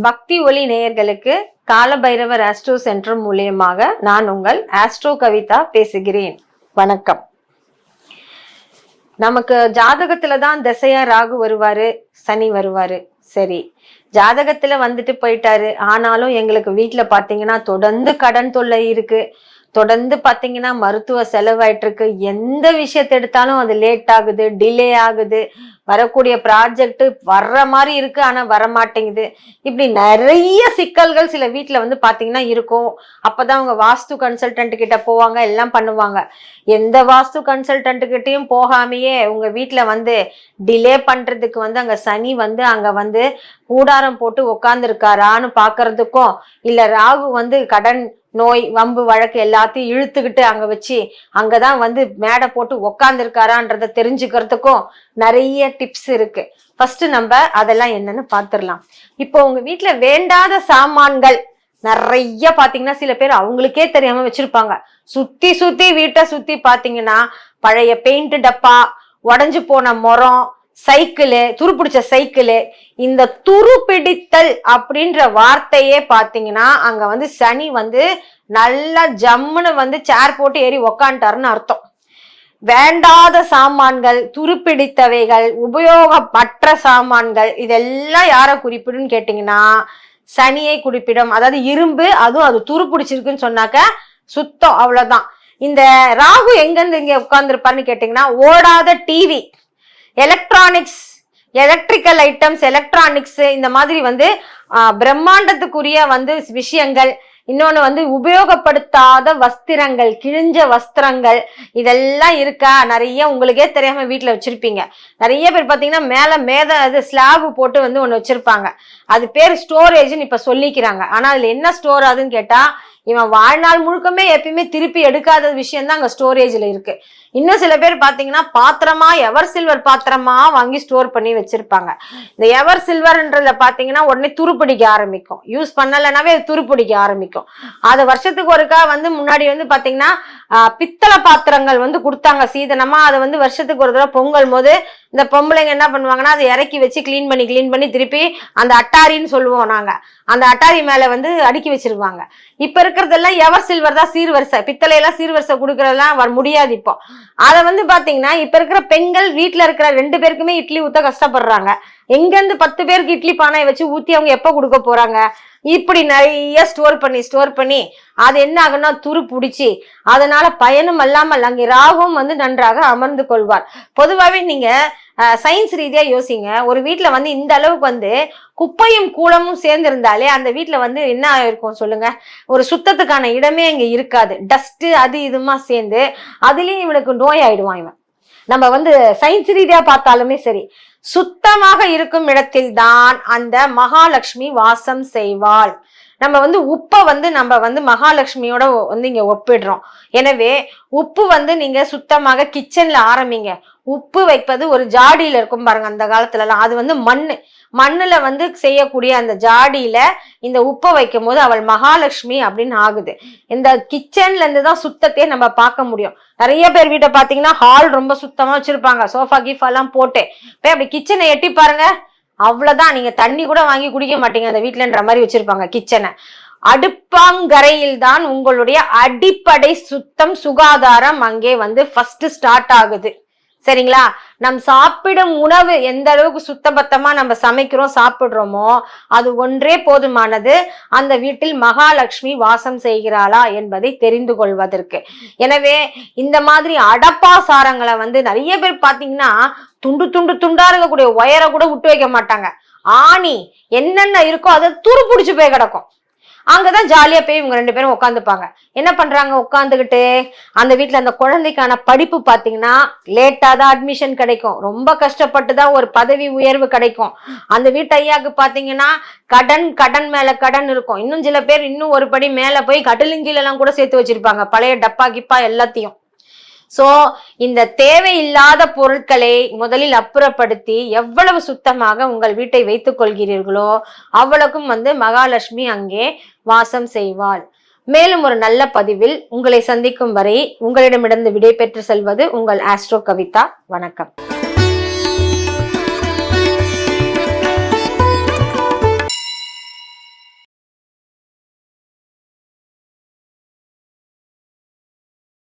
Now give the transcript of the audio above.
பக்தி ஒளி நேயர்களுக்கு காலபைரவர் ஆஸ்ட்ரோ சென்டர் மூலியமாக நான் உங்கள் ஆஸ்ட்ரோ கவிதா பேசுகிறேன். வணக்கம். நமக்கு ஜாதகத்துலதான் திசையா ராகு வருவாரு, சனி வருவாரு. சரி, ஜாதகத்துல வந்துட்டு போயிட்டாரு. ஆனாலும் எங்களுக்கு வீட்டுல பாத்தீங்கன்னா தொடர்ந்து கடன் தொல்லை இருக்கு. தொடர்ந்து பாத்தீங்கன்னா மருத்துவ செலவாயிட்டு இருக்கு. எந்த விஷயத்தை எடுத்தாலும் அது லேட் ஆகுது, டிலே ஆகுது. வரக்கூடிய ப்ராஜெக்ட் வர்ற மாதிரி இருக்கு, ஆனா வரமாட்டேங்குது. இப்படி நிறைய சிக்கல்கள் சில வீட்டுல வந்து பாத்தீங்கன்னா இருக்கும். அப்பதான் அவங்க வாஸ்து கன்சல்டன்ட் கிட்ட போவாங்க, எல்லாம் பண்ணுவாங்க. எந்த வாஸ்து கன்சல்டன்ட் கிட்டையும் போகாமையே உங்க வீட்டுல வந்து டிலே பண்றதுக்கு வந்து அங்க சனி வந்து அங்க வந்து கூடாரம் போட்டு உக்காந்து இருக்காரான்னு பாக்குறதுக்கும், இல்ல ராகு வந்து கடன் நோய் வம்பு வழக்கு எல்லாத்தையும் இழுத்துக்கிட்டு அங்க வச்சு அங்கதான் வந்து மேடை போட்டு உக்காந்து இருக்காரான்றத தெரிஞ்சுக்கிறதுக்கும் நிறைய டிப்ஸ் இருக்கு. ஃபர்ஸ்ட் நம்ம அதெல்லாம் என்னன்னு பாத்துடலாம். இப்போ உங்க வீட்டுல வேண்டாத சாமான்கள் நிறைய பாத்தீங்கன்னா சில பேர் அவங்களுக்கே தெரியாம வச்சிருப்பாங்க. சுத்தி சுத்தி வீட்டை சுத்தி பாத்தீங்கன்னா பழைய பெயிண்ட் டப்பா, உடஞ்சு போன மரம், சைக்கிளு, துருப்பிடிச்ச சைக்கிளு. இந்த துருப்பிடித்தல் அப்படின்ற வார்த்தையே பாத்தீங்கன்னா அங்க வந்து சனி வந்து நல்லா ஜம்முன்னு வந்து சேர் போட்டு ஏறி உக்காண்டாருன்னு அர்த்தம். வேண்டாத சாமான்கள், துருப்பிடித்தவைகள், உபயோகமற்ற சாமான்கள், இதெல்லாம் யார குறிப்பிடுன்னு கேட்டீங்கன்னா சனியை குறிப்பிடும். அதாவது இரும்பு, அதுவும் அது துருப்பிடிச்சிருக்குன்னு சொன்னாக்க சுத்தம், அவ்வளவுதான். இந்த ராகு எங்கிருந்து இங்க உட்கார்ந்துருப்பாருன்னு கேட்டீங்கன்னா ஓடாத TV, electronics, electrical items, electronics, இந்த மாதிரி வந்து பிரம்மாண்டத்துக்குரிய வந்து விஷயங்கள். இன்னொன்னு வந்து உபயோகப்படுத்தாத வஸ்திரங்கள், கிழிஞ்ச வஸ்திரங்கள், இதெல்லாம் இருக்கா? நிறைய உங்களுக்கே தெரியாம வீட்டுல வச்சிருப்பீங்க. நிறைய பேர் பாத்தீங்கன்னா மேல ஸ்லாப் போட்டு வந்து ஒண்ணு வச்சிருப்பாங்க. அது பேர் ஸ்டோரேஜ்னு இப்ப சொல்லிக்கிறாங்க. ஆனா அதுல என்ன ஸ்டோர் ஆகுதுன்னு கேட்டா இவன் வாழ்நாள் முழுக்கமே எப்பயுமே திருப்பி எடுக்காத விஷயம் தான் அங்க ஸ்டோரேஜ்ல இருக்கு. இன்னும் சில பேர் பாத்தீங்கன்னா பாத்திரமா, எவர் சில்வர் பாத்திரமா வாங்கி ஸ்டோர் பண்ணி வச்சிருப்பாங்க. இந்த எவர் சில்வர்ன்றதுல பாத்தீங்கன்னா உடனே துருப்பிடிக்க ஆரம்பிக்கும். யூஸ் பண்ணலனாவே அது துருப்பிடிக்க ஆரம்பிக்கும். அது வருஷத்துக்கு ஒருக்கா வந்து முன்னாடி வந்து பாத்தீங்கன்னா பித்தளை பாத்திரங்கள் வந்து கொடுத்தாங்க சீதனமா. அதை வந்து வருஷத்துக்கு ஒரு தடவை பொங்கல் போது இந்த பொம்பளைங்க என்ன பண்ணுவாங்கன்னா அதை இறக்கி வச்சு கிளீன் பண்ணி திருப்பி அந்த அட்டாரின்னு சொல்லுவோம் நாங்க, அந்த அட்டாரி மேல வந்து அடுக்கி வச்சிருவாங்க. இப்ப இருக்கிறதெல்லாம் எவர் சில்வர் தான் சீர்வரிசை. பித்தளையெல்லாம் சீர்வரிசை கொடுக்கறதெல்லாம் முடியாது இப்போ. அதை வந்து பாத்தீங்கன்னா இப்ப இருக்கிற பெண்கள் வீட்டுல இருக்கிற 2 பேருக்குமே இட்லி ஊத்த கஷ்டப்படுறாங்க. எங்க இருந்து 10 பேருக்கு இட்லி பானை வச்சு ஊத்தி அவங்க எப்ப கொடுக்க போறாங்க? இப்படி நிறைய ஸ்டோர் பண்ணி அது என்ன ஆகுன்னா துரு பிடிச்சி அதனால பயனும் அல்லாமல் அங்கே ராகும் வந்து நன்றாக அமர்ந்து கொள்வார். பொதுவாகவே நீங்க சயின்ஸ் ரீதியா யோசிங்க. ஒரு வீட்டுல வந்து இந்த அளவுக்கு வந்து குப்பையும் கூலமும் சேர்ந்து இருந்தாலே அந்த வீட்டுல வந்து என்ன ஆயிருக்கும் சொல்லுங்க? ஒரு சுத்தத்துக்கான இடமே இங்க இருக்காது. டஸ்ட் அது இதுமா சேர்ந்து அதுலயும் இவனுக்கு நோய் ஆயிடுவான் இவன். நம்ம வந்து சயின்ஸ் ரீதியா பார்த்தாலுமே சரி, சுத்தமாக இருக்கும் இடத்தில் தான் அந்த மகாலட்சுமி வாசம் செய்வாள். நம்ம வந்து உப்பை வந்து நம்ம வந்து மகாலட்சுமியோட வந்து இங்க ஒப்பிடுறோம். எனவே உப்பு வந்து நீங்க சுத்தமாக கிச்சன்ல ஆரம்பிங்க. உப்பு வைப்பது ஒரு ஜாடியில இருக்கும் பாருங்க, அந்த காலத்துல எல்லாம் அது வந்து மண்ணுல வந்து செய்யக்கூடிய அந்த ஜாடியில இந்த உப்பை வைக்கும் போது அவள் மகாலட்சுமி அப்படின்னு ஆகுது. இந்த கிச்சன்ல இருந்துதான் சுத்தத்தையே நம்ம பார்க்க முடியும். நிறைய பேர் வீட்டை பாத்தீங்கன்னா ஹால் ரொம்ப சுத்தமா வச்சிருப்பாங்க, சோஃபா கீஃபா எல்லாம் போட்டு. போய் அப்படி கிச்சனை எட்டி பாருங்க, அவ்வளவுதான். நீங்க தண்ணி கூட வாங்கி குடிக்க மாட்டீங்க அந்த வீட்டுலன்ற மாதிரி வச்சிருப்பாங்க கிச்சனை. அடுப்பாங்கரையில் தான் உங்களுடைய அடிப்படை சுத்தம், சுகாதாரம் அங்கே வந்து ஃபர்ஸ்ட் ஸ்டார்ட் ஆகுது. சரிங்களா? நம் சாப்பிடும் உணவு எந்த அளவுக்கு சுத்தபத்தமா நம்ம சமைக்கிறோம், சாப்பிடுறோமோ அது ஒன்றே போதுமானது அந்த வீட்டில் மகாலட்சுமி வாசம் செய்கிறாளா என்பதை தெரிந்து கொள்வதற்கு. எனவே இந்த மாதிரி அடப்பாசாரங்களை வந்து நிறைய பேர் பாத்தீங்கன்னா துண்டா இருக்கக்கூடிய ஒயரை கூட விட்டு வைக்க மாட்டாங்க. ஆணி என்னென்ன இருக்கோ அதை துரு பிடிச்சு போய் கிடக்கும். அங்கதான் ஜாலியா போய் இவங்க 2 பேரும் உட்காந்துப்பாங்க. என்ன பண்றாங்க? உட்காந்துக்கிட்டு அந்த வீட்டுல அந்த குழந்தைக்கான படிப்பு பாத்தீங்கன்னா லேட்டா தான் அட்மிஷன் கிடைக்கும். ரொம்ப கஷ்டப்பட்டுதான் ஒரு பதவி உயர்வு கிடைக்கும். அந்த வீட்டு ஐயாவுக்கு பாத்தீங்கன்னா கடன் மேல கடன் இருக்கும். இன்னும் சில பேர் இன்னும் ஒரு படி மேல போய் கட்டிலுங்கீழ எல்லாம் கூட சேர்த்து வச்சிருப்பாங்க, பழைய டப்பா கிப்பா எல்லாத்தையும். சோ இந்த தேவையில்லாத பொருட்களை முதலில் அப்புறப்படுத்தி எவ்வளவு சுத்தமாக உங்கள் வீட்டை வைத்துக் கொள்கிறீர்களோ அவ்வளவுக்கும் வந்து மகாலட்சுமி அங்கே வாசம் செய்வாள். மேலும் ஒரு நல்ல பதிவில் உங்களை சந்திக்கும் வரை உங்களிடமிருந்து விடை பெற்று செல்வது உங்கள் ஆஸ்ட்ரோ கவிதா. வணக்கம்.